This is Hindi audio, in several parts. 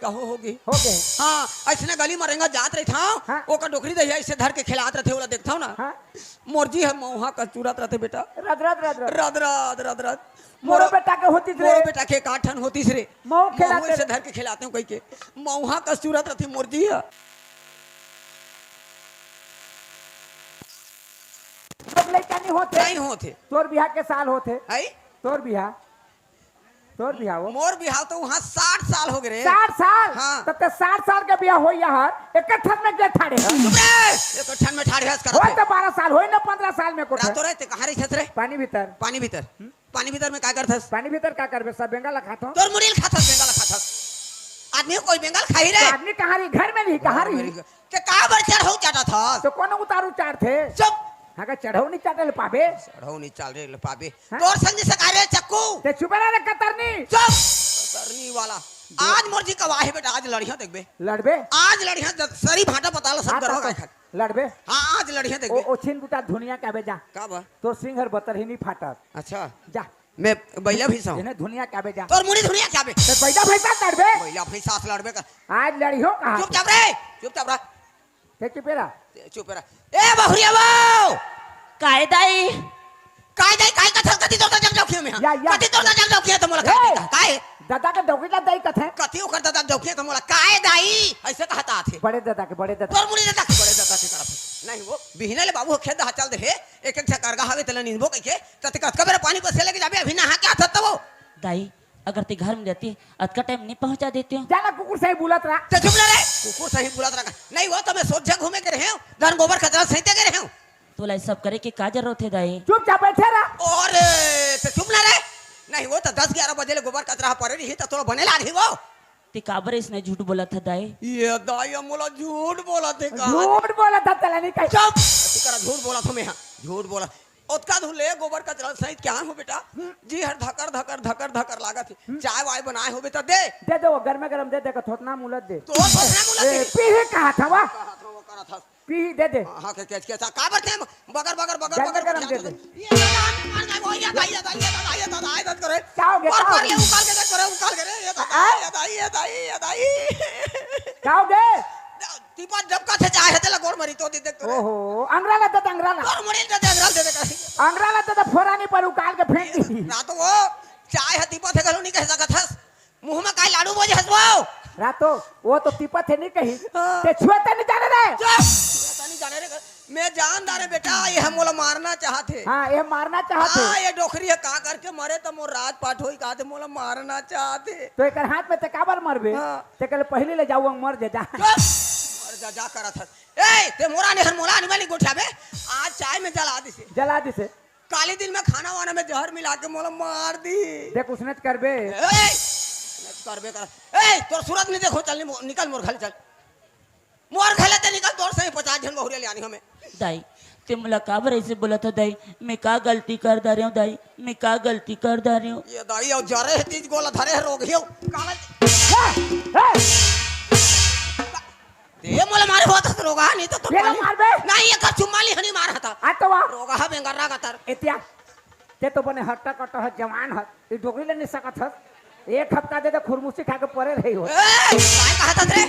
लड़का हो गए हाँ ऐसे गली मरेंगा जात रही था हाँ? ओका डोकरी दहिया ऐसे धर के खिलात रहते ओला देखता ना हाँ? मोरजी है मौहा का चूरत रहते बेटा रद रद रद रद रद रद रद रद मोरो बेटा के होती रे मोरो बेटा के काठन होती रे मऊ खिलाते से धर के खिलाते हूँ कहीं के मौहा का सूरत रहती मोरजी है सब लड़का नहीं होते नहीं होते तोर बिहार के साल होते है तोर बिहार वो मोर बिहाव तो वहाँ 60 साल हो गए 60 साल हाँ। तब तक 60 साल के बियाह हो यार इकट्ठन में के ठाड़े एक ठन में ठाड़े हंस हो करते तो 12 साल होई ना 15 साल में कोठे रातों रहते कहाँ रही रे पानी भीतर पानी भीतर में क्या करथस पानी भीतर का करबे सब बेंगल खातो तोर मुड़ील खाथस बेंगल खाथस आदमी कोई बेंगल खाई रे आदमी कहाँ रही घर में नहीं कहाँ रही के का बर चढ़ौ चाटा था तो कौन उतारू चार थे चुप हाँ चढ़ो नहीं चाटे पाबे चढ़ौ नहीं चल रे पाबे तोर संग से का रे चक्कू ते चुपे रे कतरनी चुप करनी वाला आज मोरजी का वाहे बेटा आज लड़ियां देखबे लड़बे आज लड़ियां सरी भाटा पता लो सब करो का लड़बे हां आज लड़ियां देखबे ओ छिन बुटा दुनिया का बे जा का बा तो सिंहर बतर ही नहीं फाटत अच्छा जा मैं बैला भी साऊं इन्हें दुनिया का बे जा तोर मुड़ी दुनिया क्या बे ते पैदा भैसा लड़बे बैला भी साथ लड़बे का आज लड़ी हो कहां चुपचाप रह ते चुपेरा चुप रह ए बहुरिया वो कायदाई काय कथल कति तोर जग जौखिया में कति तोर जग जौखिया त मोला काय दादा के डोकी दाई कथे कति ओकर दादा जौखिया त मोला काय दाई ऐसे कहता थे बड़े दादा तोर मुड़ी दादा के बड़े दादा के तरफ नहीं वो बिहने ले बाबू खेत चल दे एक एक करगा हवे तले नींबो कह तते कबरे पानी पर से लेके जाबे अभी नहा के आथत वो दाई अगर ते घर में रहती अतका टाइम नहीं पहुंचा देती हूँ जाना कुकुर सही बुलत रहा ते चुप रे कुकुर सही बुलत रहा नहीं वो तो मैं सोच घूमे के रहे हूं धन गोबर खतरा सहिते के रहे हूं तोला सब करे के का जरूरत है दाई चुपचाप बैठे रहा और ते चुप ना रे नहीं वो तो 10-11 बजे ले गोबर कचरा पड़े रही तो तोरा बनेला रही वो ते काबर इसने झूठ बोला था दाई ये दाई मोला झूठ बोला थे का झूठ बोला था तला नहीं कहीं चुप करा झूठ बोला था मैं झूठ बोला ओतका धुले गोबर कचरा सहित क्या हो बेटा जी हर धकर लागत चाय वाय बनाए हो बेटा दे दो गर्म गरम दे दे थोतना मुलत दे तो थोतना मुलत पीही कहा था वा करा था पीही दे दे हां के का बरते बगर गरम दे दे ये मार गए वो ये दाई करे क्या हो गया पर ले उकाल के रे ये दाई क्या हो गए तीपा जब का थे चाहे तेला गोड़ मरी तो दे देख ओहो अंगराला दे अंगराला गोड़ मरी दे अंगराल दे दे अंगराला दे फोरानी पर उकाल के फेंक दी ना तो वो चाय है तीपा थे गलो नहीं कह सकत हस मुंह में काय लाडू बोझ हसवाओ रातो वो तो तीपा थे नहीं कही ते छुआते नहीं जाने रे नहीं जाने रे मैं जानदार है बेटा ये हम मोला मारना चाहते हां ये मारना चाहते हां ये डोखरी है का करके मरे तो मोर राज पाठ होई का थे मोला मारना चाहते तो एकर हाथ में ते काबर मरबे ते कल पहले ले जाऊ मर जा जा करा था ए ते मोरा ने मोला नहीं वाली गोठाबे आज चाय में जला दी से काली दिन में खाना वाना में जहर मिला के मोला मार दी देख उसने करबे करबे कर ए तोर सूरत नहीं देखो चल निकल मोर घर चल मोर घर ते निकल तोर से 50 जन बहुरिया ले आनी हमें दाई ते मला काबर ऐसे बोला था दाई मैं का गलती कर दा रही हूँ दाई मैं का गलती कर दा रही हूँ ये दाई और जरे है तीज गोला धरे है रोग हियो कागज ये मोला मारे होता तो रोगा नहीं तो मारबे नहीं ये का चुम्माली हनी मारा था आ तो वा रोगा है बेंगरा का तर एतिया ते तो बने हट्टा कट ह जवान ह ई डोगरी ले नहीं सकत ह एक हफ्ता दे खुरमुसी खा के परे रही हो काय कहा था रे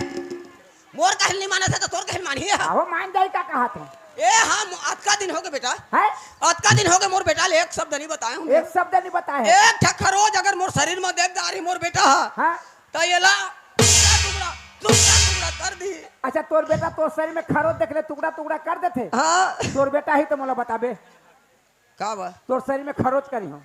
मोर कहल नहीं माना था तो तोर कहल मानी है वो मान जाई का कहा था ए हां आज का दिन हो गए बेटा है आज का दिन हो गए मोर बेटा ले एक शब्द नहीं बताए हूं एक शब्द नहीं बताए एक ठक्कर रोज अगर मोर शरीर में देख दारी मोर बेटा हां तो ये ला टुकड़ा कर दी अच्छा तोर बेटा तोर शरीर में खरो देख ले टुकड़ा कर देथे हां तोर बेटा ही तो मोला बताबे का बा तोर शरीर में खरोच करी हो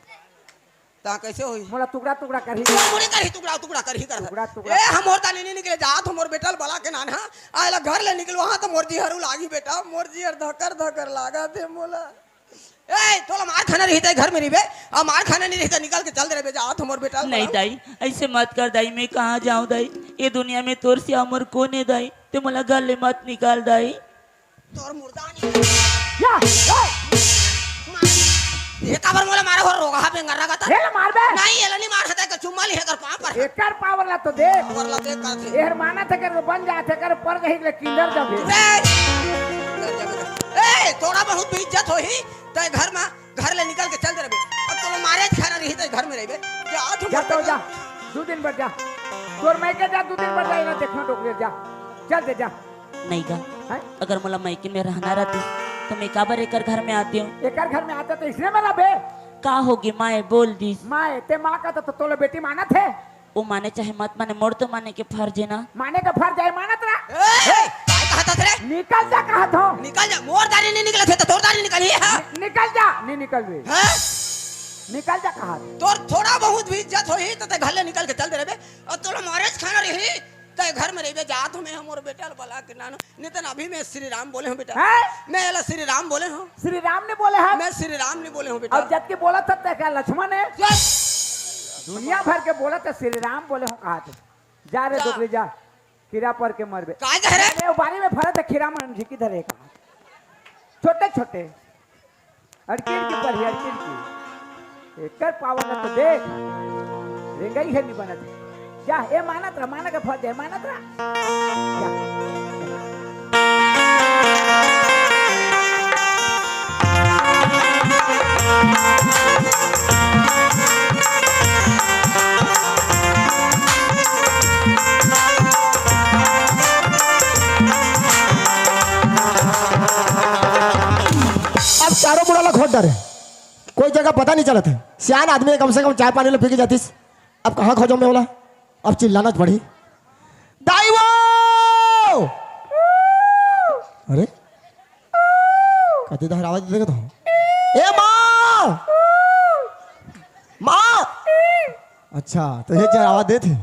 ता कैसे होई मोला टुकड़ा करी मुड़ी करी टुकड़ा कर ए हम और ताली नहीं निकले जात मोर बेटा बला के नाना आला घर ले निकल वहां तो मोर जी हरू लागी बेटा मोर जी हर धकर लागा थे मोला ए तोला मार खाना रही थे घर में रिबे आ मार खाना नहीं रहता निकल के चल दे रे जात मोर बेटा नहीं दाई ऐसे मत कर दाई मैं कहाँ जाऊँ दाई ये दुनिया में तोर से अमर कौन है दाई ते मला घर ले मत निकाल दाई तोर मुर्दा ये काबर मोला मारा हो रोगा हा बेंगरा का हे मारबे नहीं ये नहीं मार सकता का चुम्मा ली है कर पांव पर एकर पावर ला तो देख पावर ला देख का थे एहर माना थे कर बन जाते कर पर गही ले किंदर जब ए थोड़ा बहुत भी इज्जत होही तो घर ले निकल के चल दे रे अब तो मारे खाना रही तो घर में रहिबे जा जा 2 दिन बैठ जा तोर मैं के जा 2 दिन पर जाई ना देखना डोगरी जा चल दे जा नहीं का हैं अगर मोला मायके में रहना रहती तो मैं काबर एकर घर में आती हूँ। एकर घर में आता तो इसने मेरा बे का होगी माए बोल दी। माँ ते माँ का तो तोले बेटी मानत है वो माने चाहे मत माने मोड़ तो माने के फर्ज है ना। माने का फर्ज है मानत रहा ए काय कहता रे? निकल जा कहा था निकल जा। मोर दाढ़ी नहीं निकले थे तो तोर दाढ़ी निकली है। निकल जा नहीं निकल बे हैं? निकल जा कहा तोर थोड़ा बहुत भी इज्जत होई तो ते घर ले निकल के चल दे रे बे। और तोला मारेज खाना रही ते घर में रही जात हूं मैं हमर बेटा बला के नानो नितन अभी मैं श्री राम बोले हूं बेटा। हैं मैं एला श्री राम बोले हूं। श्री राम ने बोले हैं मैं श्री राम नहीं बोले हूं बेटा। अब जब के बोला था तो क्या लक्ष्मण है यस दुनिया भर के बोला तो श्री राम बोले हो कहा थे जा रे जा। डोगरी जा खीरा पर के मरबे काय कह रे? अरे वो बारी में फरत है खीरा मन जी किधर है कहा छोटे छोटे अड़किन की पर अड़किन की एकर पावन तो देख रेंगई है नहीं बनत जा ए मानत रहा माना के फल दे मानत रहा जा अब चारों बुढ़ा खोद डरे कोई जगह पता नहीं चलत है। सियान आदमी है, कम से कम चाय पानी ले पी के जातीस। अब कहाँ खोजो मैं बोला अब चिल्लाना पड़ी दाई वो अरे कति आवाज देगा तो ए माँ माँ अच्छा तो ये चार आवाज दे थे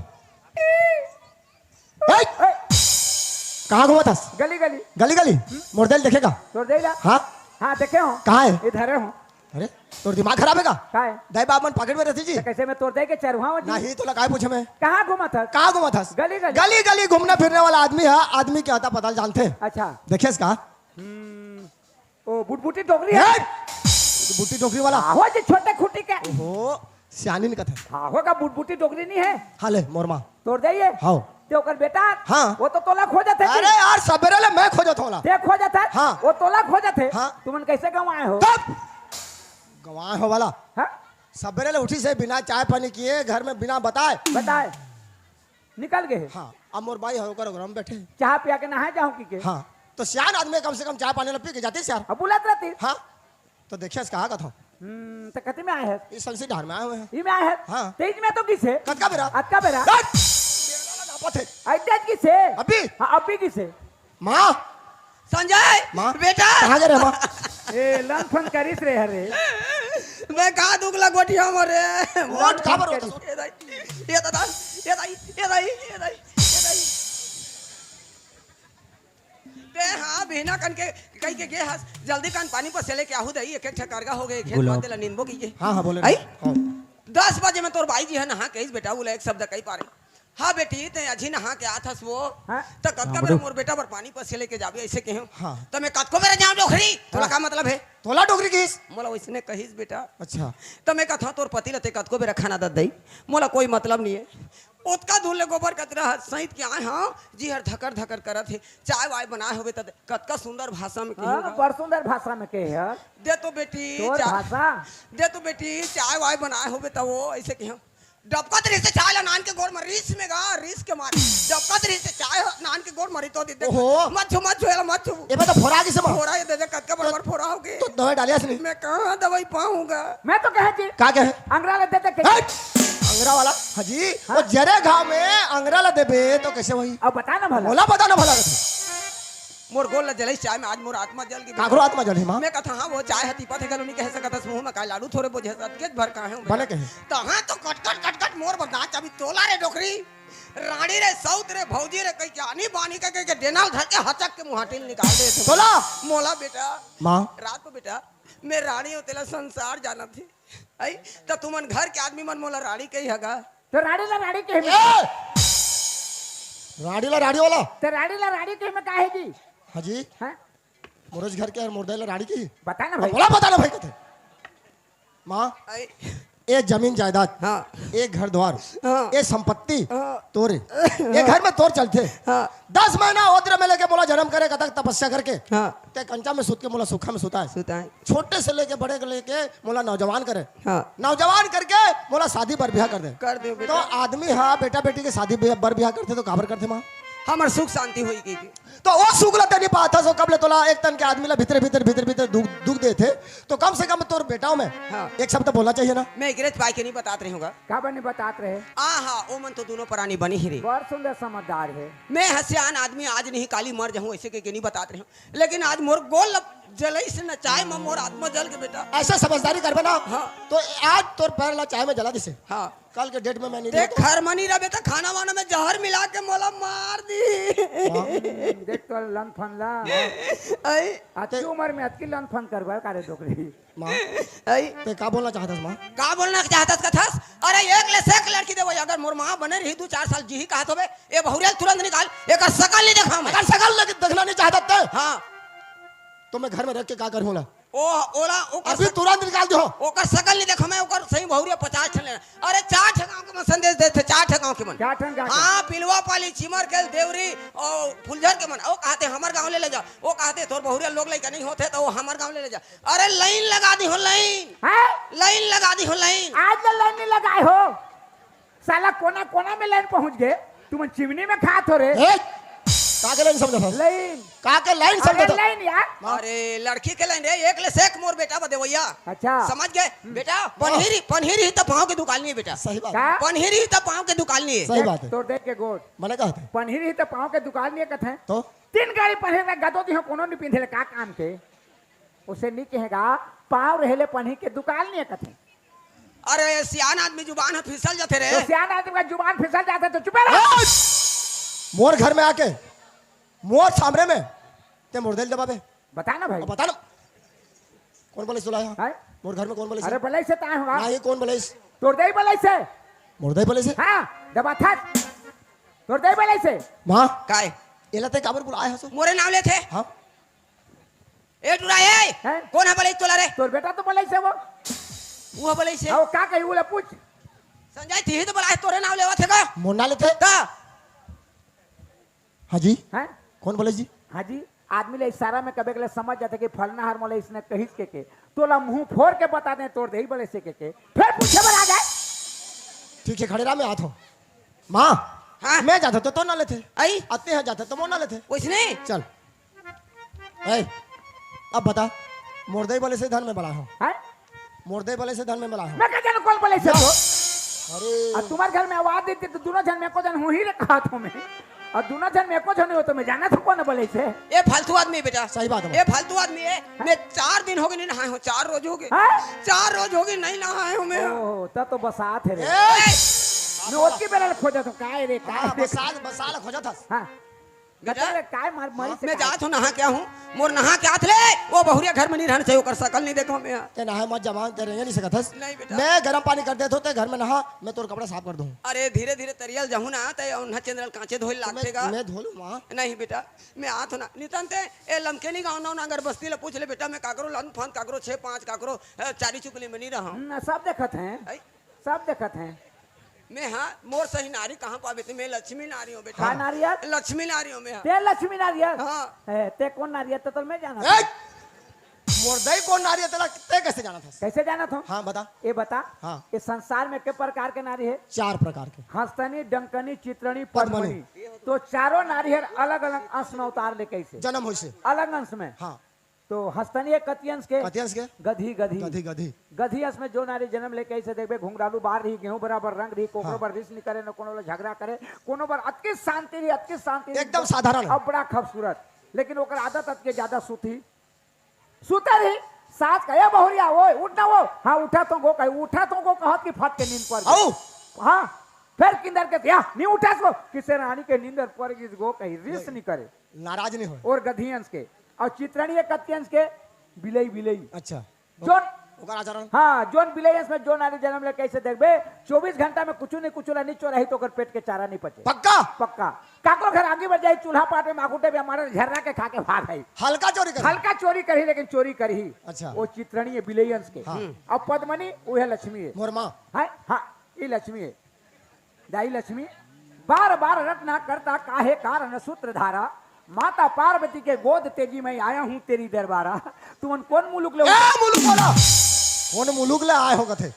कहाँ घुमा था गली गली गली गली मोरदेल देखेगा तो दे ला हाँ हाँ देखे हो कहाँ है इधर हूँ अरे तो दिमाग खराब है का का है दाई बाप मन पॉकेट में रहती जी तो कैसे मैं तोड़ दे के चरवा नहीं तो लगाए पूछे मैं कहाँ घुमा था कहाँ घुमा था गली गली गली गली घूमने फिरने वाला आदमी है। आदमी क्या होता पता जानते हैं। अच्छा देखिए इसका ओ बुटबुटी डोगरी है बूटी टोकरी वाला आहो जी छोटे खुटी के ओहो सियानी ने कथा आहो का बुटबुटी डोगरी नहीं है हाले मोरमा तोड़ जाइए हाँ ते ओकर बेटा हाँ। वो तो तोला खोजत है अरे यार सवेरे ले मैं खोजत होला ते खोजत है हाँ। वो तोला खोजत है हाँ। तुमन कैसे गंवाए हो तब गवाए हो वाला हाँ सवेरे ले उठी से बिना चाय पानी किए घर में बिना बताए बताए निकल गए हाँ अब मोर भाई होकर घर में बैठे चाह पिया के नहाए जाऊं की के हाँ तो सियान आदमी कम से कम चाय पानी ले पी के जाती यार। अब बुलात रहती हाँ तो देखिए इसका कहा कथा तो कते में आए है इस संसी ढार में आए हुए हैं। ई में आए है हाँ। तेज में तो किसे कद का बेरा अक्का बेरा अड्डा किसे अभी हाँ अभी किसे माँ संजय माँ बेटा कहाँ गए रे माँ ए लन फन करिस रे हरे मैं कहा दुगला गोटिया मरे वोट कहाँ पर होता है? ये दाई ये दादा ये दाई ये दाई ये दाई ये दाई बे हाँ बिना कन के कई के हस जल्दी कान पानी पर से लेके आहू दई एक एक ठकारगा हो गए खेत मत देला नींबो कीजिए। हाँ हाँ बोले आई हाँ। 10 बजे में तोर भाई जी है नहा के बेटा बोला एक शब्द कही पारे हाँ बेटी ते अजी नहा के आथस वो हाँ। तो कतका मेरा मोर बेटा पर पानी पर से लेके जाबे ऐसे कहूं हाँ। तो मैं कतको मेरा जाऊं डोखरी तोला का मतलब है तोला डोगरी किस मोला वैसने कहिस बेटा अच्छा तो मैं कथा तोर पति लते कतको बेरा खाना दत दई मोला कोई मतलब नहीं है ओतका धुले गोबर कतरा सहित के आए हाँ जी हर धकर धकर करत है चाय वाय बनाए होबे त कतका सुंदर भाषा में हाँ कहूंगा बड़ सुंदर भाषा में के है दे तो बेटी तोर भाषा दे तो बेटी चाय वाय बनाए होबे त वो ऐसे कहूं डबकत रही से चाय ला नान के गोड़ में रीस में गा रीस के मारे डबकत रही से चाय नान के गोड़ मरी तो दे ओहो। मत छू मत छू ये तो फोड़ा किसे माँ फोड़ा ये दे दे कतका बराबर फोड़ा होगे तो दवाई डालिया से नहीं मैं कहां दवाई पाऊंगा मैं तो कहे जी का कहे अंग्रा ले देते के हट! अंगरा वाला हाजी वो जरे घाव में अंगरा ला देबे तो कैसे वही अब बता ना भला बोला पता ना भला कथे मोर गोल ला जले चाय में आज मोर आत्मा जल गई काकरो आत्मा जले माँ मैं कथा हाँ वो चाय हती पथे गलो नहीं कह सकत मुंह में का लाडू थोड़े बोझे सतके भर का है भले कहे तो हाँ तो कट मोर बदनाच अभी तोला रे डोकरी रानी रे सौत रे भौजी रे कई जानी बानी के डेनाल धर के हचक के मुहाटिल निकाल दे थे तोला मोला बेटा माँ रात को बेटा मैं रानी हो तेला संसार जाना थी आई तो तुमन घर के आदमी मन मोला रानी कही हगा तो राड़ी ला राड़ी के में राड़ी ला राड़ी वाला तो राड़ी ला राड़ी के में काहे जी हाजी हैं मोरज घर के और मोरदे ला राड़ी की बता ना भाई बोला पता ना भाई कथे माँ आई ये जमीन जायदाद, हाँ ये घर द्वार, हाँ। ये संपत्ति हाँ। तोरे, ये घर में तोर चलते। हाँ 10 महीना ओद्र में लेके बोला जन्म करे कतक तपस्या करके हाँ ते कंचा में सुत के मोला सूखा में सुता है। सुता है छोटे से लेके बड़े के लेके मोला नौजवान करे, हाँ नौजवान करके मोला शादी पर ब्याह कर दे। कर दे तो बेटा आदमी हाँ बेटा बेटी के शादी पर ब्याह करते तो काबर करते माँ? हमर सुख शांति होई की तो वो सुख ला नहीं पाता सो कब ले तोला एक तन के आदमी ला भीतर भीतर भीतर भीतर दुख दे थे तो कम से कम तोर बेटाओं में हाँ। एक शब्द बोलना चाहिए ना। मैं अंग्रेज पाई के नहीं बतात रही हूँ का बने बतात रहे हाँ ओ मन तो दोनों प्राणी बनी ही रही। बड़ सुंदर समझदार है। मैं हसियान आदमी आज नहीं काली मर जाऊँ ऐसे के नहीं बतात रही हूँ, लेकिन आज मोर गोल जलई से न चाहे में मोर आत्मा जल के बेटा। ऐसा समझदारी कर बना हाँ। तो आज तोर पैर ला चाय में जला दिसे, हाँ कल के डेट में मैं नहीं देख देता। घर मनी रहे बेटा, खाना वाना में जहर मिला के मोला मार दी। देख तो लन फन ला आई अच्छी उम्र में अतकी लन फन करवा कारे डोकरी। माँ आई ते का बोलना चाहता माँ? का बोलना चाहता कथास? अरे एक ले से एक लड़की देवो, अगर मोर मां बने रही 2-4 साल जी ही कहत होबे ए बहुरिया तुरंत निकाल, एक शकल नहीं देखा मैं। अगर सकल लगे देखना नहीं चाहता ते हां तो मैं घर में रख के का करूँगा? ओ ओला ओकर अभी तुरंत निकाल दो। ओकर शकल नहीं देखा मैं, ओकर सही बहुरिया 50 ठन लेना। अरे 4 ठगांव के मन संदेश देते, 4 ठगांव के मन। क्या ठन का हां पिलवा पाली चिमर के देवरी और फुलझर के मन ओ कहते हमर गांव ले जा, ओ कहते तोर बहुरिया लोग लइका नहीं होते तो हमर गांव ले जा। अरे लाइन लगा दी हो, लाइन है लाइन लगा दी हो, लाइन। आज तो लाइन नहीं लगाए हो साला, कोना कोना में लाइन पहुंच गए। तुम चिमनी में खात हो रे ए का के लाइन समझा था? लाइन का के लाइन समझा अरे था? लाइन यार। अरे लड़की के लाइन रे, एक ले से एक मोर बेटा बदे भैया। अच्छा समझ गए बेटा? पनहीरी तो पाँव के दुकान नहीं है बेटा, सही बात का है, पनहीरी तो पाँव के दुकान नहीं है। सही बात है। तो देख के गोद मैंने कहा था पनहीरी तो पाँव के दुकान नहीं कथे तो 3 गाड़ी पहने गदो दी हो कोनो नहीं पिंधे का काम के उसे नहीं कहेगा पाँव रहेले पनही के दुकान नहीं कथे। अरे सियान आदमी जुबान है फिसल जाते रे। तो सियान आदमी का जुबान फिसल जाता तो चुप रह। मोर घर में आके मोर सामने में ते मुर्दे दबावे बता ना भाई। बता ना कौन बोले सुलाया? है? मोर घर में कौन बोले? अरे बलाई से ताए होगा ना ये कौन बोले? तोड़ दे बलाई से। मुर्दे बोले से हाँ दबा था तोड़ दे बलाई से। माँ काय एलाते काबर बुलाया है सो? मोरे नाम ले थे हाँ ए टुरा ए हैं? कौन है बले तोला रे? तोर बेटा तो बलाई से वो बले से वो का कही बोले पूछ। संजय थी तो बला तोरे नाम लेवा थे का? मुन्ना लेते का हाँ जी हैं? कौन बोले जी? हाँ जी आदमी ले इशारा में कभी कभी समझ जाते कि फलना हर मोले इसने कही के तोला मुंह फोड़ के बता दे तोड़ दे ही बोले से के फिर पूछे बना जाए। ठीक है खड़े रहा मैं आता हूँ। माँ हाँ मैं जाता तो ना लेते, आई आते हैं जाते तो वो ना लेते। कुछ नहीं। चल ए अब बता मुर्दे बोले से धन में बड़ा हूँ, हैं? मुर्दे बोले से धन में बड़ा हूँ। मैं क्या जानू कौन बोले से तो? अरे और तुम्हारे घर में आवाज देती तो दोनों जन में को जन हूँ ही कहा तो मैं और दोनों जन में को जन हो तो मैं जाना था कौन बोले से। ये फालतू आदमी है बेटा, सही बात है। ये फालतू आदमी है। मैं 4 दिन हो गए नहीं नहाए हूँ, 4 रोज हो गए, हैं? 4 रोज हो गए नहीं नहाए हूँ मैं। ओह तब तो बसात है रे। ए! मैं उसकी बेरा खोजा तो काय रे काय हाँ, रे। बसाल खोजा था। हाँ बेटा रे काय मार मारी से मैं काय? जात हूँ नहा क्या हूँ, मोर नहा क्या थे वो बहुरिया घर में नहीं रहना चाहिए, ओकर शकल नहीं देखो मैं। ते नहाए मत जमा ते रह नहीं सकत हस। नहीं बेटा। मैं गर्म पानी कर देता ते घर में नहा मैं तोर कपड़ा साफ कर दूँ। अरे धीरे धीरे तरियल जाऊँ ना ते उन्हा चंद्रल कांचे धोई लागतेगा। मैं धो लूँ माँ। नहीं बेटा मैं आत हूँ ना नितन ते ए लमकेनी गाँव ना अगर बस्ती ले पूछ ले बेटा, मैं काकरो लन फन काकरो 6-5 काकरो 4 चुपली में नहीं रहा हूँ। सब देखत हैं आई, सब देखत हैं। मैं हाँ मोर सही नारी कहाँ पावे थे, मैं लक्ष्मी नारी हूँ बेटा, का नारियल लक्ष्मी नारी हूँ मैं। ते लक्ष्मी नारियल हाँ है ते कौन नारियल तो मैं जाना ए! था। मुर्दे कौन नारी है तेरा ते कैसे जाना था? कैसे जाना था? हाँ बता। ये बता हाँ। इस संसार में के प्रकार के नारी है? 4 प्रकार के। हंसतनी डंकनी चित्रणी पद्मनी। पद्मनी। तो चारों नारी है अलग अलग अंश में उतार ले कैसे जन्म हुई से अलग अंश में। हाँ तो हंसतनी है कति अंश के कतियंश के गधी गधी गधी गधी गधी अंश में जो नारी जन्म लेके ऐसे देखबे घुंघरालू बाहर रही गेहूं बराबर रंग रही कोकरो हाँ। पर रिस नहीं करे न कोनो झगड़ा करे कोनो पर अति शांति रही अति शांति रही। एकदम साधारण। अब बड़ा खूबसूरत लेकिन ओकर आदत अत के ज्यादा सूती सुता रही सास कहे बहुरिया वो उठ ना वो हाँ उठा तो गो कहे उठा तो गो कहत की फट के नींद पर गई। आओ हाँ फिर किंदर के या नहीं उठा सो किसे रानी के नींदर पर गो कही रिस नहीं करे। नाराज नहीं हो। और गधी अंश के और चित्रणी कति अंश के बिलई बिलई अच्छा जो ओकर आचरण हाँ जोन बिलेयंस में जो नारी जन्म ले कैसे देखबे 24 घंटा में कुछ नहीं कुछ नहीं चोरही तो ओकर पेट के चारा नहीं पचे पक्का पक्का काको घर आगे बढ़ जाई चूल्हा पाटे माकुटे भी हमारे झर्रा के खा के भाग आई हल्का चोरी कर हल्का चोरी करी लेकिन चोरी करी अच्छा। वो चित्रणी है बिलेयंस के हाँ। अब पद्मनी वो है लक्ष्मी है मोर माँ हाँ हाँ ये लक्ष्मी है दाई लक्ष्मी बार बार रटना करता काहे कारण सूत्रधारा माता पार्वती के गोद तेजी में आया हूँ तेरी दरबारा तुम कौन मुलुक ले मुलुक बोला कौन मुलुक ले आए होगा थे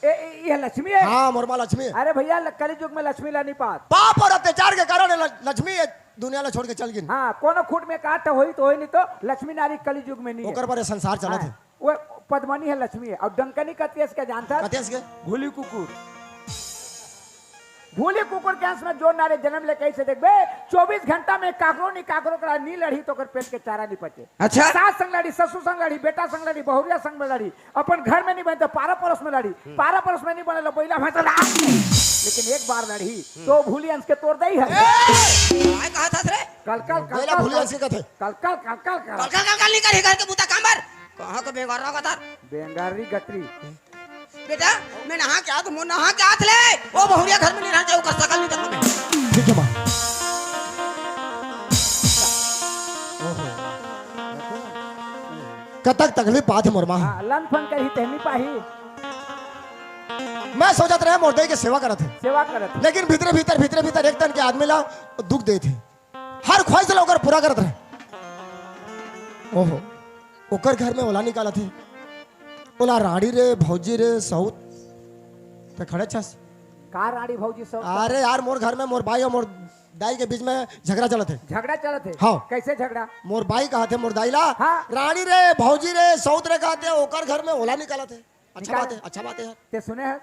ये लक्ष्मी है हाँ मोर माँ लक्ष्मी है। अरे भैया कली युग में लक्ष्मी ला नहीं पात पाप और अत्याचार के कारण लक्ष्मी ये दुनिया ला छोड़ के चल गई। हाँ कोनो खूट में काट होई तो होई नहीं तो लक्ष्मी नारी कली युग में नहीं है ओकर पर ये संसार चला थे हाँ, वो पद्मनी है लक्ष्मी है और डंकनी कती है इसका जानता कहते हैं इसके भूली कुकुर भूली कुकुर के अंश में जो नारे जन्म ले कैसे देखबे 24 घंटा में काकरो नहीं काकरो करा नी लड़ी तो कर पेट के चारा नहीं पचे अच्छा। सास संग लड़ी ससुर संग लड़ी बेटा संग लड़ी बहुरिया संग में लड़ी अपन घर में नहीं बने तो पारा पड़ोस में लड़ी पारा पड़ोस में नहीं बने तो बैला भैंसा लेकिन एक बार लड़ी तो भूली अंश के तोड़ दई है काय कहा था रे कल कल कल पहला भूली अंश के कथे कल कल कल कल कल कल कल कल नहीं करे घर के बूता कामर कहां को बेगार रहा था बेंगारी गटरी बेटा मैं नहा के आ तो नहा के हाथ ले ओ बहुरिया घर में नहीं रह जाओ कर सकल नहीं करना मैं ठीक है माँ कतक तकलीफ बात है मोर माँ हाँ लन फन कही तहनी पाही मैं सोचत रहे मोरदई के सेवा करत है सेवा करत लेकिन भीतर भीतर एक तन के आदमी ला दुख दे थे हर ख्वाहिश ला ओकर पूरा करत रहे ओहो ओकर घर में ओला निकाला थे ओला राड़ी रे भौजी रे सऊत ते खड़े छस कार रानी भौजी सब अरे यार मोर घर में मोर भाई और मोर दाई के बीच में झगड़ा चलत है झगड़ा चलत है हाँ। कैसे झगड़ा मोर भाई कहा थे मोर दाई ला हाँ। रानी रे भौजी रे सऊत रे कहते ओकर घर में ओला निकाला थे अच्छा बात है यार ते सुने है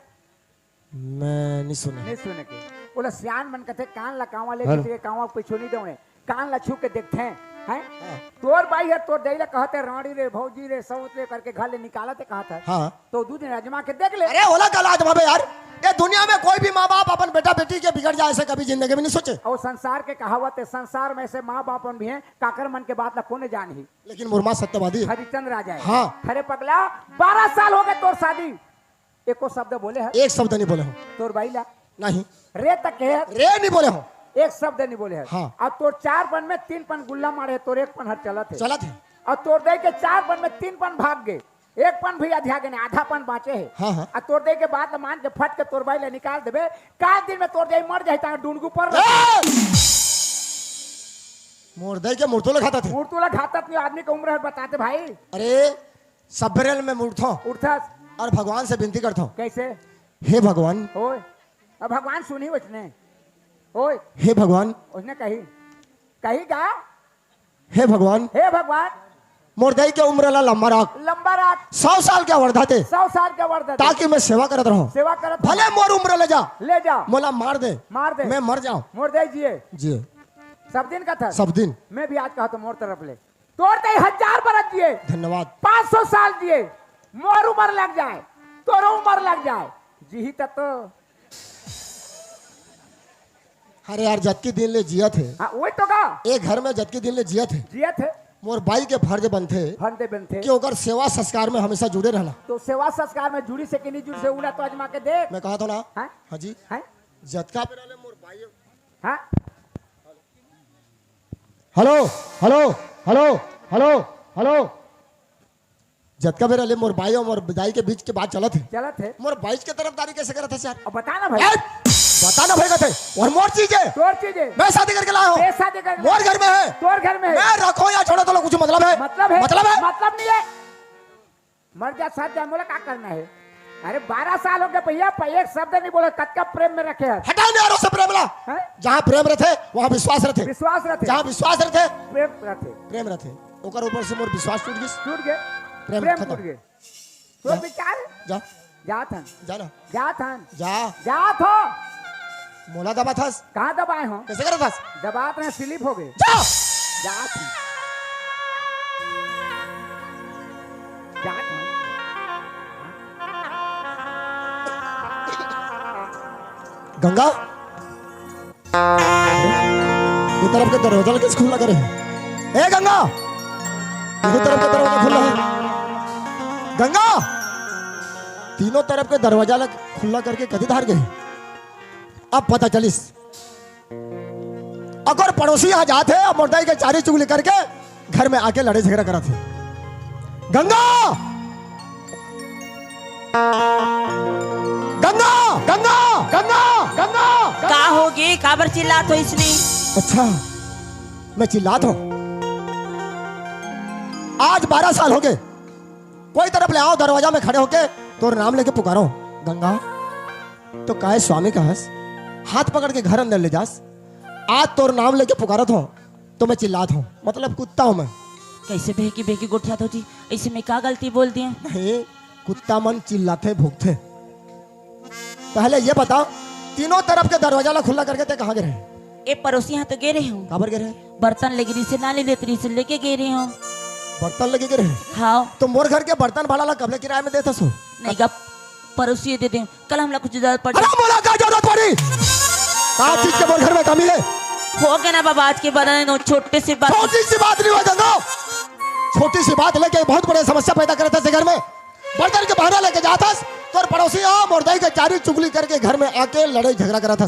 मैं नहीं सुना नहीं सुने के बोला सियान मन कथे कान ला कावा ले हाँ। के कावा पिछो नहीं दौड़े कान ला छू के देखते हैं हैं हाँ। तोर भाई है तोर दैला कहते रानी रे भौजी रे सौत रे करके घर ले निकालते कहा था हाँ तो दू दिन अजमा के देख ले अरे ओला कल आज भावे यार ये दुनिया में कोई भी माँ बाप अपन बेटा बेटी के बिगड़ जाए ऐसे कभी जिंदगी में नहीं सोचे और संसार के कहावत है संसार में से माँ बाप भी हैं काकर मन के बात ला कोने जान ही लेकिन मोर माँ सत्यवादी है। हरिचंद्र राजा है हाँ। खरे पगला 12 साल हो गए तोर शादी एको शब्द बोले है एक शब्द नहीं बोले हो तोर भाई ला नहीं रे तक है रे नहीं बोले हो एक शब्द नहीं बोले है हाँ। अब तोर 4 पन में 3 पन गुल्ला मारे तोर 1 पन हर चलत है चला थे और तोर दे के 4 पन में 3 पन भाग गए 1 पन भी अध्या गए आधा पन बाँचे है हाँ, हाँ। और तोर दे के बाद मान के फट के तोर भाई ले निकाल देबे का दिन में तोर दे मर जाए डूंगू पर मोर दई के मुर्तों खाता थे मूर्तुला घातक नहीं आदमी की उम्र है बताते भाई अरे सबरेल में मुर्थो उठा और भगवान से विनती करता हूँ कैसे हे भगवान ओए अब भगवान सुनी उसने ओए हे भगवान उसने कही कही गा हे भगवान हे भगवान मोर दई के उम्र ला लंबा राख लंबा रात 100 साल के वर्धा थे 100 साल का वर्द ताकि मैं सेवा करत रहूं सेवा करत भले मोर उम्र ले जा ले जा मोला मार दे मैं मर जाऊं मोर दे जिए जी सब दिन का था सब दिन मैं भी आज कहा तो मोर तरफ ले तोड़ दे 1000 बरस जिए धन्यवाद 500 साल जिए मोर उम्र लग जाए तोर उम्र लग जाए जी तक तो अरे यार जत के दिन ले जिया थे हाँ वही तो का एक घर में जत के दिन ले जिया थे जिए थे मोर बाई के फर्ज बनते फंदे बनते कि ओकर सेवा संस्कार में हमेशा जुड़े रहना तो सेवा संस्कार में जुड़ी से कि नहीं जुड़ी से उड़ा तो अजमा के देख मैं कहा था ना हाँ हाँ जी हाँ जतका पे रहले मोर बाई हाँ hello hello hello hello hello जतका पे रहले मोर बाई और मोर दाई के बीच के बात चलत है चलत है मोर बाई के तरफदारी कैसे करत है यार अब बता ना भाई ए, बता ना भाई कहते और मोर चीज है तोर चीजें मैं शादी करके लाया हूँ पैसा देकर मोर घर में है तोर घर में है मैं रखो या छोड़ो तो कुछ मतलब है मतलब है मतलब है मतलब नहीं है मर जा साथ जा बोला क्या करना है अरे 12 साल हो गए भैया एक शब्द नहीं बोला कद का प्रेम में रखे है हटाओ यारों से प्रेम ला हैं? जहाँ प्रेम रहते वहाँ विश्वास रहते विश्वास रखे जहाँ विश्वास रहते प्रेम रखे प्रेम रहते ओकर ऊपर से मोर विश्वास टूट गई टूट गए प्रेम प्रेम खत्म। टूट गए तो विचार जा जा थन जा ना जा थन जा जा थो मोला दबा था कहाँ दबाए हो कैसे करा था दबात रहे स्लिप हो गए जा जा थन जा थन गंगा ये तरफ के दरवाजा किस खुला करे ए गंगा ये तरफ का दरवाजा खुला है गंगा तीनों तरफ के दरवाजा खुला करके कदी धार गए। अब पता चलिस अगर पड़ोसी यहाँ जाते अब मुर्दाई के चारी चुगली करके घर में आके लड़े झगड़ा करा थे। गंगा गंगा गंगा गंगा गंगा का होगी काबर चिल्लात हो इसने? अच्छा मैं चिल्लात हूं। आज 12 साल हो गए, कोई तरफ ले आओ दरवाजा में खड़े होके तोर नाम लेके पुकारो गंगा, तो काहे स्वामी का हंस हाथ पकड़ के घर अंदर ले जास। आज तोर नाम लेके पुकारत हो तो मैं चिल्लात हूं, मतलब कुत्ता हूं मैं। कैसे बेकी बेकी गुठियात होती? ऐसे में का गलती बोल दिए? नहीं, कुत्ता मन चिल्लाते भूखते। पहले ये बता, तीनों तरफ के दरवाजा ला खुला करके ते कहाँ गिरे? ए पड़ोसी यहाँ तो गे रहे हूँ, काबर गिरे? बर्तन लेगी से नाली लेतरी से लेके गे रही हूँ। बर्तन लगे गिरे? हाँ। तो मोर घर के बर्तन भाड़ा ला कबले किराए में देता सो? नहीं गा पड़ोसी दे दे, कल हमला कुछ जरूरत पड़ अरे बोला क्या जरूरत पड़ी? कहाँ चीज के मोर घर में कमी है? हो गया ना बाबा, आज के बाद नो छोटे से बात। छोटी सी बात नहीं हुआ गंगा, छोटी सी बात लेके बहुत बड़ी समस्या पैदा करता से घर में। बर्तन के बहाना लेके जाता तो पड़ोसी यहाँ मुर्दाई के चारी चुगली करके घर में आके लड़ाई झगड़ा करा था।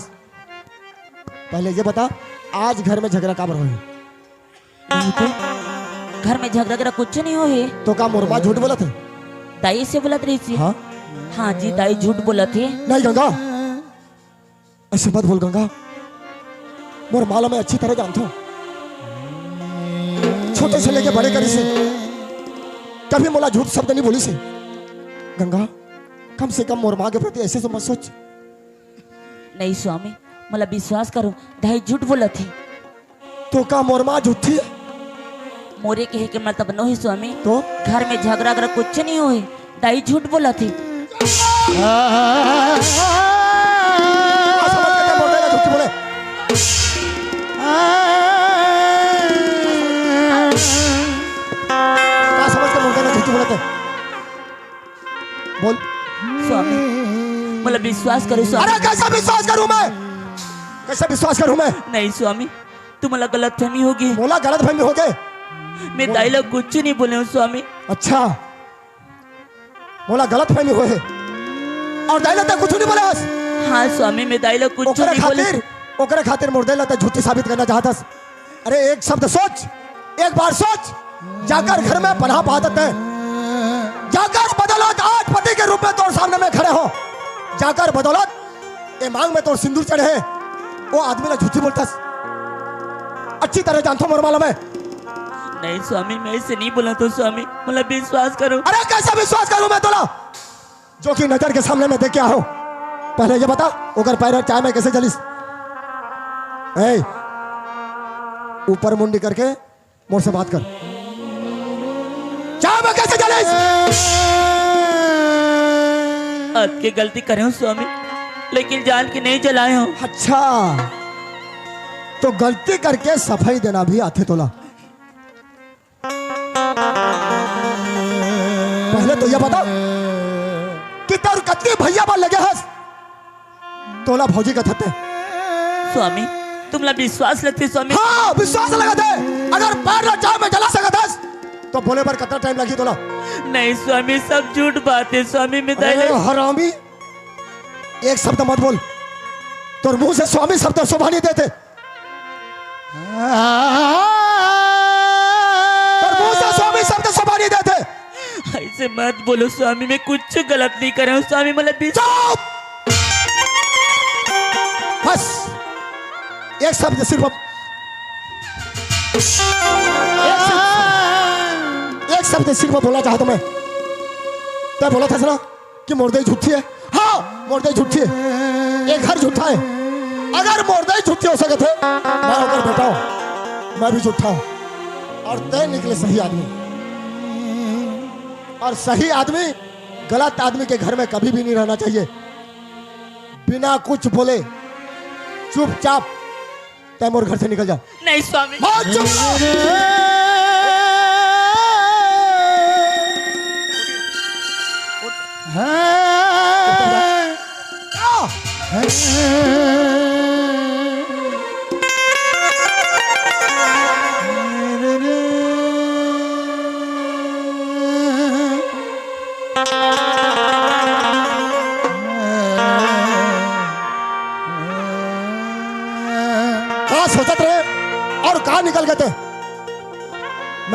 पहले ये बता, आज घर में झगड़ा काबर हुई? घर में झगड़ा करा कुछ नहीं हो है। तो का मुर्मा झूठ बोला थे? दाई से बोला रही थी। हाँ हाँ जी, दाई झूठ बोला थे। नहीं गंगा, ऐसे मत बोल गंगा, मोर माला में अच्छी तरह जानता हूँ। छोटे से लेके बड़े करी से कभी मोला झूठ शब्द नहीं बोली से। गंगा कम से कम मोर माँ के प्रति ऐसे तो मत सोच। नहीं स्वामी, मला विश्वास करो, दाई झूठ बोला थी। तो का मोर माँ झूठी है? मोरे के मतलब नो ही स्वामी, तो घर में झगड़ा करा कुछ नहीं हो, दाई झूठ बोला थी। झूठी बोले? क्या समझ के मुर्दे ने झूठी बोले थे? बोल स्वामी, मला विश्वास करो स्वामी। अरे कैसा विश्वास करूं मैं? कैसा विश्वास करूं मैं? नहीं स्वामी, तुम्हारा गलत फहमी होगी। बोला गलत फहमी हो गए? मैं दाई लोग कुछ नहीं बोले हूँ स्वामी। अच्छा, बोला गलत फहमी हो है और दाई लता कुछ नहीं बोला बस? हाँ स्वामी, मैं दाई लोग कुछ ओकरे नहीं बोले। खातिर ओकरे खातिर मुर्दे लता झूठी साबित करना चाहता। अरे एक शब्द सोच, एक बार सोच, जाकर घर में पनाह पाते हैं, जाकर बदौलत आज पति के रूप में तोर सामने में खड़े हो, जाकर बदौलत ये मांग में तोर सिंदूर चढ़े, वो आदमी ने झूठी बोलता। अच्छी तरह जानता हूं मोर मालूम है। नहीं स्वामी, मैं ऐसे नहीं बोला तो स्वामी, मला विश्वास करो। अरे कैसा विश्वास करूं मैं तोला, जो कि नजर के सामने में देख के आओ। पहले ये बता, ओकर पैर चाय में कैसे जलिस? ए, ऊपर मुंडी करके मोर से बात कर, चाय में कैसे जलिस? आज की गलती करे हूँ स्वामी, लेकिन जान के नहीं जलाए हूँ। अच्छा, तो गलती करके सफाई देना भी आते तोला। पहले तो ये बता कि तेरे कतनी भैया बन लगे हस तोला भौजी का थते? स्वामी, तुमला विश्वास लगते स्वामी? हाँ विश्वास लगा दे। अगर पैर ना चाय में जला सकता हस तो बोले पर कितना टाइम लगी तोला? नहीं स्वामी, सब झूठ बात है स्वामी। मैं दाई अरे लोग हरामी, एक शब्द मत बोल, तोर मुंह से स्वामी शब्द शोभा नहीं देते। तोर मुंह से स्वामी शब्द शोभा नहीं देते। ऐसे मत बोलो स्वामी, मैं कुछ गलत नहीं कर रहा हूँ स्वामी, मला चुप! बस एक शब्द सिर्फ एक शब्द सिर्फ बोला चाहता मैं। क्या बोला था सना कि मुर्दे झूठी है? हाँ मुर्दे झूठी है, एक घर झूठा है। अगर मुर्दे झूठी हो सके थे, मैं होकर बैठा हूं, मैं भी झूठा हूं और तय निकले सही आदमी। और सही आदमी गलत आदमी के घर में कभी भी नहीं रहना चाहिए। बिना कुछ बोले चुपचाप तैमूर घर से निकल जा। नहीं स्वामी। बहुत चुप।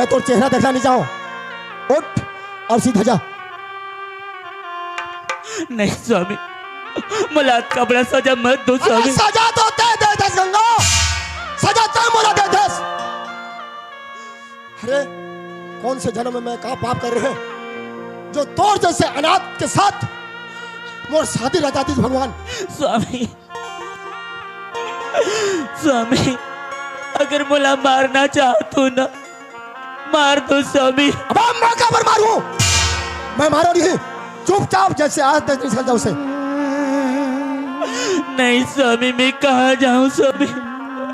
मैं तो चेहरा देखना नहीं चाहूं। उठ और सीधा जा। नहीं स्वामी, मला आज कपड़ा सजा मत दो स्वामी। सजा तो दे दे गंगा, सजा तय मोला दे दे। अरे कौन से जन्म में मैं कहा पाप कर रहे हैं जो तोर जैसे अनाथ के साथ मोर शादी रचाती भगवान। स्वामी स्वामी, अगर मुला मारना चाहतो ना मार दो स्वामी। अब मौका पर मारू, मैं मारो नहीं, चुपचाप जैसे आज तक निकल जाओ से। नहीं स्वामी, मैं कहाँ जाऊँ स्वामी?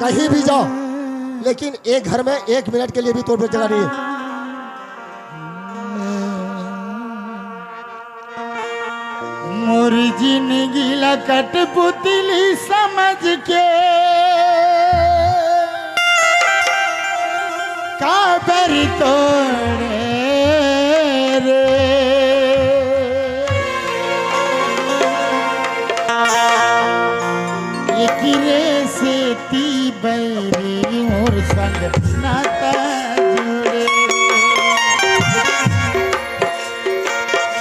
कहीं भी जाओ, लेकिन एक घर में 1 मिनट के लिए भी तोड़ पे जगह नहीं है। मोर जिंदगी ला कठपुतली समझ के काबर तोड़े रे, एकरे से ती बैरी मोर संग नाता जोड़े रे,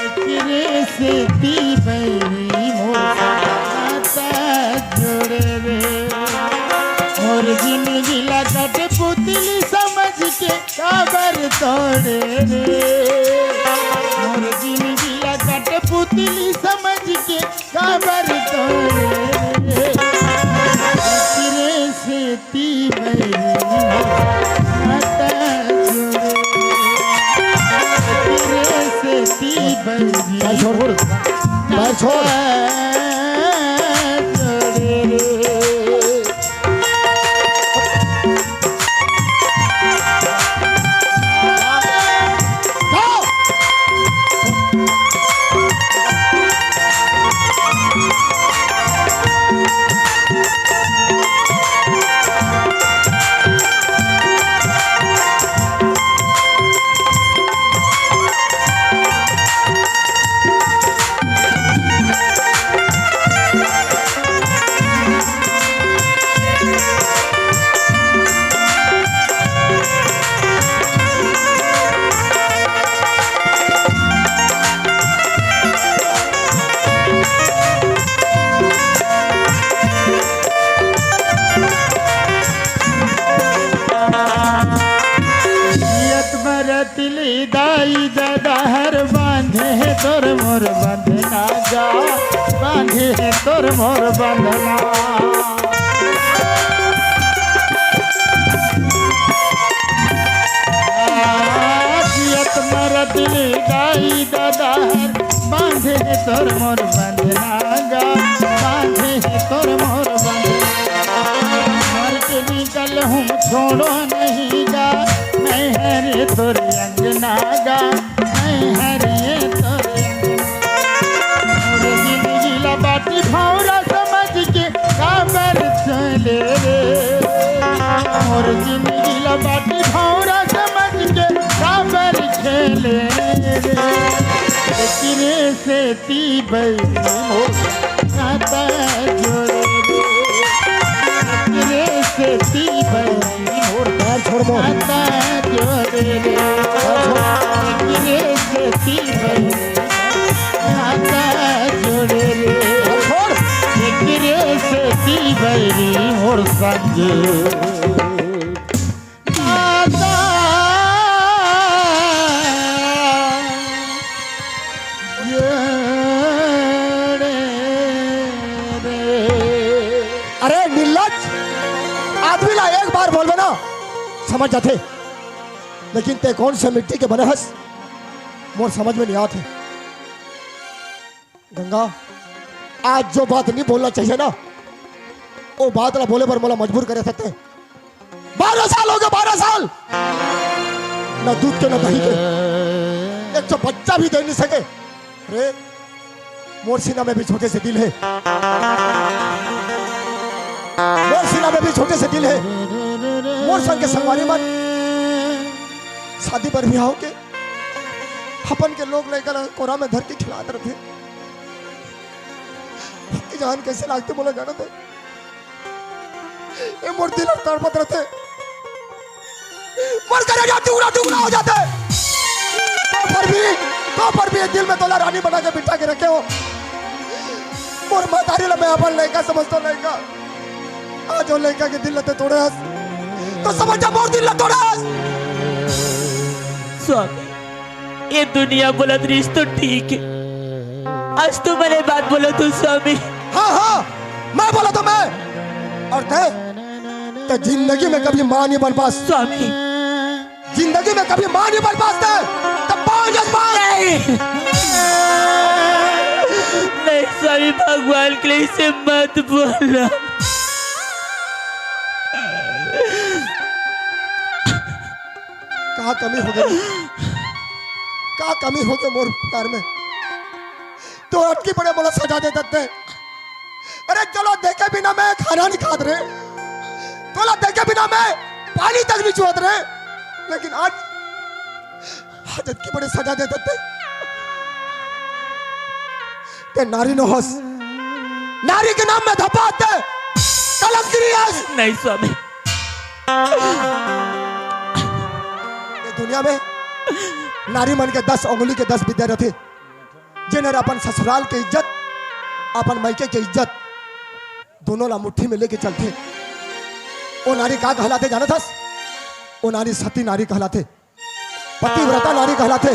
एकरे से ती बैरी मोर संग नाता जोड़े रे। मोर जिंदगी ला कठपुतली समझ के काबर तोड़े रे, मोर जिंदगी ला कठपुतली समझ के काबर तोड़े रे, एकरे से ती बैरी नाता जोड़े, एकरे से ती बैरी पैर छोड़, पैर छोड़। जोड़े रे। जाओ। तिली दाई दादा हर बांधे है तोर मोर बंधना जा, बांधे है तोर मोर बंधना। जियत मर तिली दाई दादा हर बांधे है तोर मोर बंधना गा, बांधे है तोर मोर बंधना। मर के निकल हूँ छोड़ो नहीं गा, मैं हरे तोर अंगना गा, मैं हरे तोर मोर जिंदगी ला बाटी भौरा समझ के काबर चले रे, मोर जिंदगी ला बाटी भौरा समझ के काबर खेले रे, एकरे से ती बैरी मोर नाता जोड़े रे, एकरे से ती बैरी मोर पैर छोड़ मोर। नाता जोड़े रे, एकरे से ती बैरी नाता जोड़े रे, छोड़। एकरे से ती बैरी मोर संग नाता जोड़े रे। अरे निर्लज आदमी ला एक बार बोलबे ना समझ जाते, लेकिन ते कौन से मिट्टी के बने हस मोर समझ में नहीं आते। गंगा आज जो बात नहीं बोलना चाहिए ना, वो बात ना बोले पर मोला मजबूर करे सकते। 12 साल हो गए, 12 साल ना दूध के ना दही के, एक तो बच्चा भी दे नहीं सके। अरे मोर सीना में भी छोटे से दिल है, मोर सीना में भी छोटे से दिल है। मोर संग के संगवारी मन शादी पर भी आओ के अपन के लोग लेकर कोरा में धर के खिलाते रहते। जान कैसे लागते बोला जाना थे, ये मोर दिल तड़पत रहते। मोर कलेजा टुकड़ा टुकड़ा हो जाता है। तो पर भी दिल में तोला रानी बना के बिठा के रखे हो। मोर महतारी ला मैं अपन लड़का समझतो लड़का। आज वो लड़का के दिल लते तोड़े हस तो समझ जा मोर दिल ला तोड़े हस। स्वामी ये दुनिया बोला रिश्तो ठीक है, आज तो मैंने बात बोला तो स्वामी। हाँ हाँ मैं बोला तो मैं, और ते जिंदगी में कभी मां नहीं बन पास। स्वामी जिंदगी में कभी मां नहीं बन पास तब नहीं स्वामी, भगवान के लिए इसे मत बोलना। कहा कमी हो गई, कहा कमी हो गई मोर प्यार में। तो अटकी पड़े बोला सजा दे देते। अरे चलो देखे बिना मैं खाना नहीं खात रहे, तोला देखे बिना मैं पानी तक नहीं चुहत रहे, लेकिन आज अटकी पड़े सजा दे देते। ते नारी नो हस, नारी के नाम में धप्पा आते कलंकरी हस। नहीं स्वामी, ये दुनिया में नारी मन के 10 उंगली के 10 विद्या रथे, जिन्हें अपन ससुराल के इज्जत अपन मायके के इज्जत दोनों ला मुट्ठी में लेके चलते। वो नारी का कहलाते जाना था? वो नारी सती नारी कहलाते, पतिव्रता नारी कहलाते,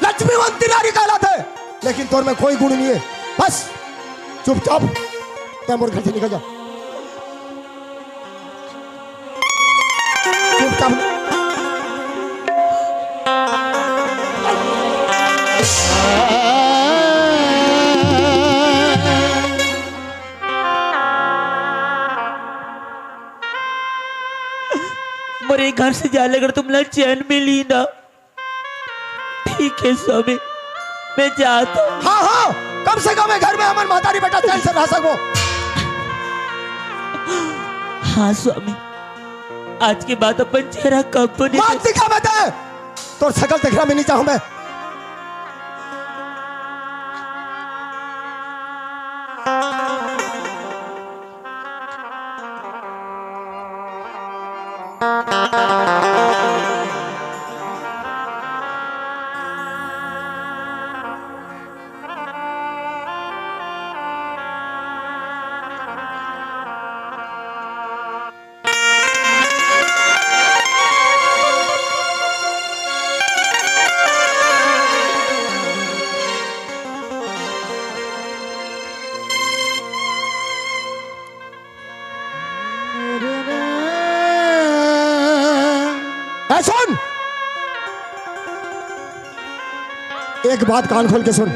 लक्ष्मीवंती नारी कहलाते। लेकिन तोर में कोई गुण नहीं है, बस चुपचाप तैमूर घर से निकल जा, चुपचाप। मेरे घर से जाने अगर तुमला चैन मिली ना, ठीक है स्वामी मैं जाता हूँ। हाँ हाँ कम से कम घर में हमारे मातारी बेटा चैन से रह सको। हाँ स्वामी, आज के बाद अपन चेहरा कब बने? मत दिखा बेटे, तो शकल देखना भी नहीं चाहूं मैं। सुन, एक बात कान खोल के सुन।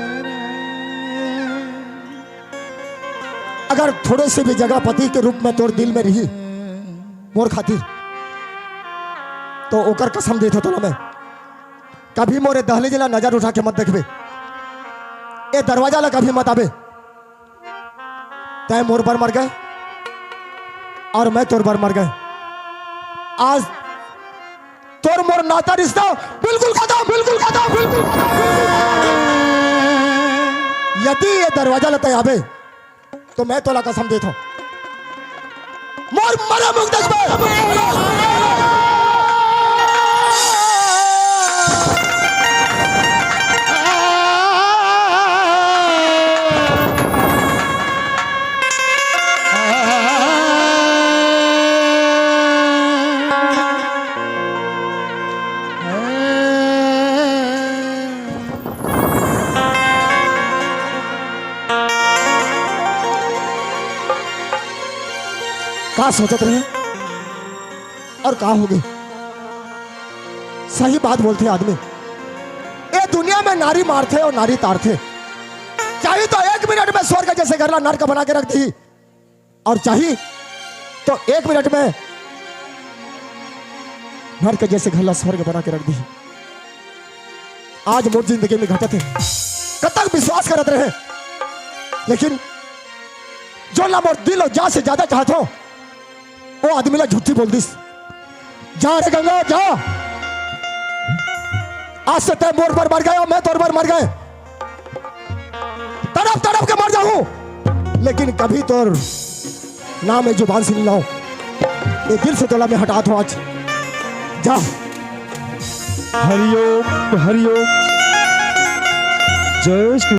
अगर थोड़े से भी जगह पति के रूप में तोर दिल में रही मोर खातिर, तो ओकर कसम देता तो ना मैं कभी मोरे दहलीज ला नजर उठा के मत देखबे, ए दरवाजा ला कभी मत आबे। तय मोर पर मर गए और मैं तोर पर मर गए। आज तोर मोर नाता रिश्ता बिल्कुल खत्म, बिल्कुल खत्म, बिल्कुल खत्म। यदि ये दरवाजा लते आबे तो मैं तोला कसम देता हूं मोर मरे मुख देखबे। का सोचत रहे और का हो गई? सही बात बोलते आदमी। ये दुनिया में नारी मारते और नारी तारते। चाहिए तो 1 मिनट में स्वर्ग जैसे घर ला नरक बना के रख दी, और चाहिए तो 1 मिनट में नरक जैसे घर ला स्वर्ग बना के रख दी। आज मोर जिंदगी में घटत है, कब तक विश्वास करत रहे, लेकिन जो ला मोर दिल और जान से ज्यादा चाहत हो वो आदमी ला झूठी बोल दिस। जा रे गंगा जा, आज से तय मोर पर मर गए और मैं तोर पर मर गए, तड़प तड़प के मर जाऊं, लेकिन कभी तोर नाम है जुबान से नहीं लाऊं। ये दिल से तोला मैं हटा दो आज। जा। हरिओम हरिओम जय श्री